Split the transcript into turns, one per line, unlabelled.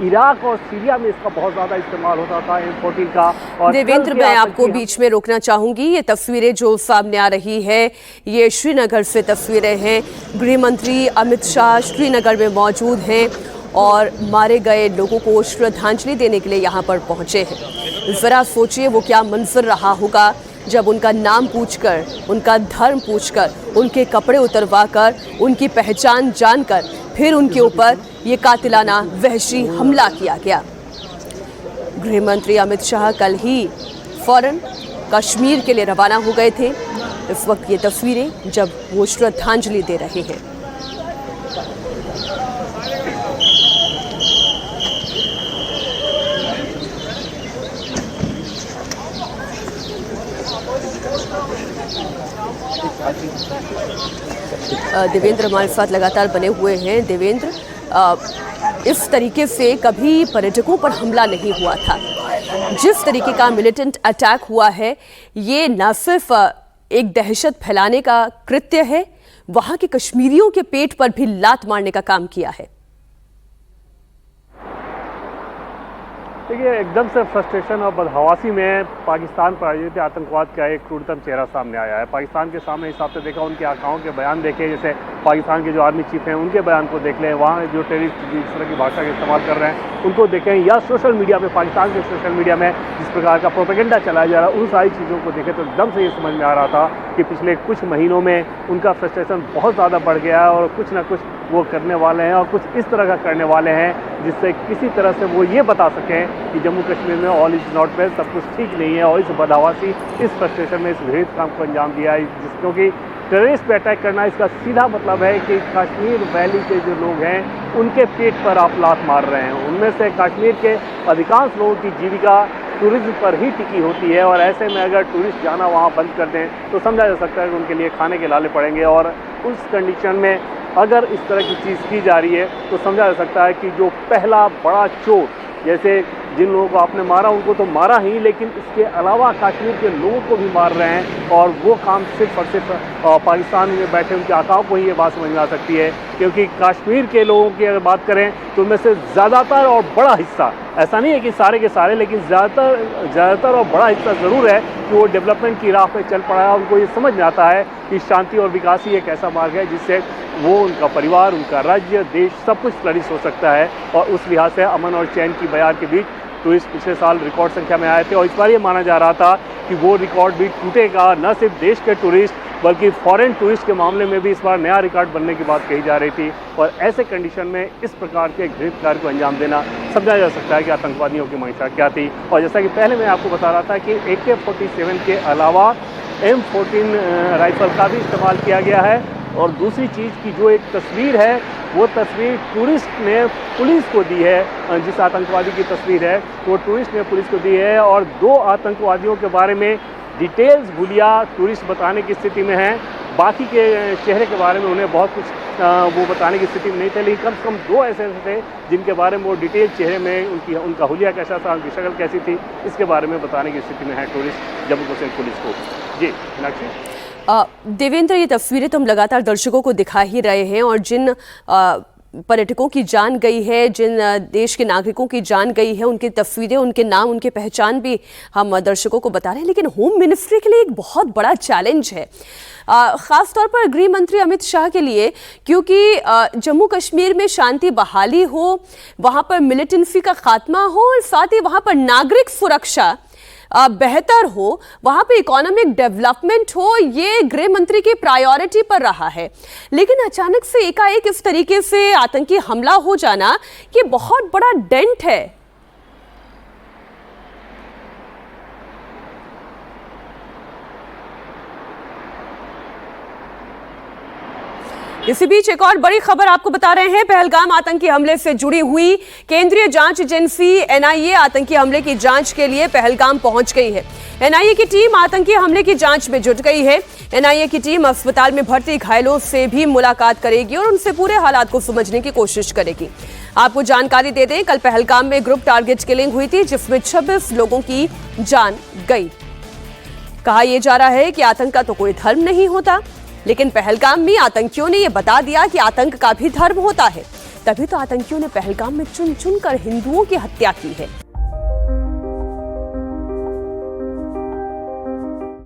Iraq और Syria में इसका बहुत ज़्यादा इस्तेमाल होता था M14 का। और
देवेंद्र, मैं आपको बीच में रोकना चाहूंगी। ये तस्वीरें जो सामने आ रही है ये श्रीनगर से तस्वीरें हैं। गृह मंत्री अमित शाह श्रीनगर में मौजूद हैं और मारे गए लोगों को श्रद्धांजलि देने के लिए यहाँ पर पहुंचे हैं। ज़रा सोचिए वो क्या मंजर रहा होगा जब उनका नाम पूछकर, उनका धर्म पूछकर, उनके कपड़े उतरवाकर, उनकी पहचान जानकर फिर उनके ऊपर ये कातिलाना वहशी हमला किया गया। गृह मंत्री अमित शाह कल ही फौरन कश्मीर के लिए रवाना हो गए थे। इस वक्त ये तस्वीरें जब वो श्रद्धांजलि दे रहे हैं। देवेंद्र हमारे साथ लगातार बने हुए हैं। देवेंद्र, इस तरीके से कभी पर्यटकों पर हमला नहीं हुआ था। जिस तरीके का मिलिटेंट अटैक हुआ है ये न सिर्फ एक दहशत फैलाने का कृत्य है, वहां के कश्मीरियों के पेट पर भी लात मारने का काम किया है।
देखिए, एकदम से फ्रस्ट्रेशन और बदहवासी में पाकिस्तान पर आयोजित आतंकवाद का एक क्रूरतम चेहरा सामने आया है। पाकिस्तान के सामने हिसाब से देखा, उनके आकाओं के बयान देखे, जैसे पाकिस्तान के जो आर्मी चीफ हैं उनके बयान को देख लें, वहाँ जो टेररिस्ट जिस तरह की भाषा का इस्तेमाल कर रहे हैं उनको देखें, या सोशल मीडिया में, पाकिस्तान के सोशल मीडिया में जिस प्रकार का प्रोपेगेंडा चलाया जा रहा है, उन सारी चीज़ों को देखें तो एकदम से ये समझ में आ रहा था कि पिछले कुछ महीनों में उनका फ्रस्ट्रेशन बहुत ज़्यादा बढ़ गया है और कुछ ना कुछ वो करने वाले हैं और कुछ इस तरह का करने वाले हैं जिससे किसी तरह से वो ये बता सकें कि जम्मू कश्मीर में ऑल इज नॉट वेल, सब कुछ ठीक नहीं है। और इस बदहवासी, इस फ्रस्ट्रेशन में इस घृणित काम को अंजाम दिया है, क्योंकि टेररिस्ट पे अटैक करना इसका सीधा मतलब है कि कश्मीर वैली के जो लोग हैं उनके पेट पर आप लात मार रहे हैं। उनमें से कश्मीर के अधिकांश लोगों की जीविका टूरिज्म पर ही टिकी होती है और ऐसे में अगर टूरिस्ट जाना वहाँ बंद कर दें तो समझा जा सकता है कि उनके लिए खाने के लाले पड़ेंगे। और उस कंडीशन में अगर इस तरह की चीज़ की जा रही है तो समझा जा सकता है कि जो पहला बड़ा चोर, जैसे जिन लोगों को आपने मारा उनको तो मारा ही, लेकिन इसके अलावा कश्मीर के लोगों को भी मार रहे हैं। और वो काम सिर्फ और सिर्फ पाकिस्तान में बैठे उनके आकाओं को ही ये बात समझ में आ सकती है, क्योंकि कश्मीर के लोगों की अगर बात करें तो उनमें से ज़्यादातर और बड़ा हिस्सा, ऐसा नहीं है कि सारे के सारे, लेकिन ज़्यादातर और बड़ा हिस्सा ज़रूर है कि वो डेवलपमेंट की राह पर चल पड़ा है। उनको ये समझ में आता है कि शांति और विकास ही एक ऐसा मार्ग है जिससे वो, उनका परिवार, उनका राज्य, देश सब कुछ फ्लरिश हो सकता है। और उस लिहाज से अमन और चैन की बयार के बीच टूरिस्ट पिछले साल रिकॉर्ड संख्या में आए थे और इस बार ये माना जा रहा था कि वो रिकॉर्ड भी टूटेगा। न सिर्फ देश के टूरिस्ट बल्कि फॉरेन टूरिस्ट के मामले में भी इस बार नया रिकॉर्ड बनने की बात कही जा रही थी। और ऐसे कंडीशन में इस प्रकार के घृणित कार्य को अंजाम देना समझा जा सकता है कि आतंकवादियों की मंशा क्या थी। और जैसा कि पहले मैं आपको बता रहा था कि AK-47 के अलावा M14 राइफल का भी इस्तेमाल किया गया है। और दूसरी चीज़ की जो एक तस्वीर है वो तस्वीर टूरिस्ट ने पुलिस को दी है, जिस आतंकवादी की तस्वीर है वो टूरिस्ट ने पुलिस को दी है। और दो आतंकवादियों के बारे में डिटेल्स भूलिया टूरिस्ट बताने की स्थिति में हैं, बाकी के चेहरे के बारे में उन्हें बहुत कुछ वो बताने की स्थिति में नहीं थे, लेकिन कम से कम दो ऐसे थे जिनके बारे में वो डिटेल चेहरे में उनका हुलिया कैसा था, उनकी शक्ल कैसी थी, इसके बारे में बताने की स्थिति में है टूरिस्ट जम्मू कश्मीर पुलिस को। जी मीनाक्षी।
देवेंद्र, ये तस्वीरें तो हम लगातार दर्शकों को दिखा ही रहे हैं और जिन पर्यटकों की जान गई है, जिन देश के नागरिकों की जान गई है, उनकी तस्वीरें, उनके नाम, उनके पहचान भी हम दर्शकों को बता रहे हैं। लेकिन होम मिनिस्ट्री के लिए एक बहुत बड़ा चैलेंज है, ख़ास तौर पर गृह मंत्री अमित शाह के लिए, क्योंकि जम्मू कश्मीर में शांति बहाली हो, वहाँ पर मिलिटेंसी का खात्मा हो और साथ ही वहाँ पर नागरिक सुरक्षा बेहतर हो, वहाँ पे इकोनॉमिक डेवलपमेंट हो, ये गृह मंत्री की प्रायोरिटी पर रहा है। लेकिन अचानक से एकाएक इस तरीके से आतंकी हमला हो जाना ये बहुत बड़ा डेंट है। इसी बीच एक और बड़ी खबर आपको बता रहे हैं। पहलगाम आतंकी हमले से जुड़ी हुई केंद्रीय जांच एजेंसी NIA आतंकी हमले की जांच के लिए पहलगाम पहुंच गई है। NIA की टीम आतंकी हमले की जांच में जुट गई है। NIA की टीम अस्पताल में भर्ती घायलों से भी मुलाकात करेगी और उनसे पूरे हालात को समझने की कोशिश करेगी। आपको जानकारी दे दें, कल पहलगाम में ग्रुप टारगेट किलिंग हुई थी जिसमें 26 लोगों की जान गई। कहा यह जा रहा है कि आतंक का तो कोई धर्म नहीं होता, लेकिन पहलगाम में आतंकियों ने यह बता दिया कि आतंक का भी धर्म होता है। तभी तो आतंकियों ने पहलगाम में चुन चुन कर हिंदुओं की हत्या की है।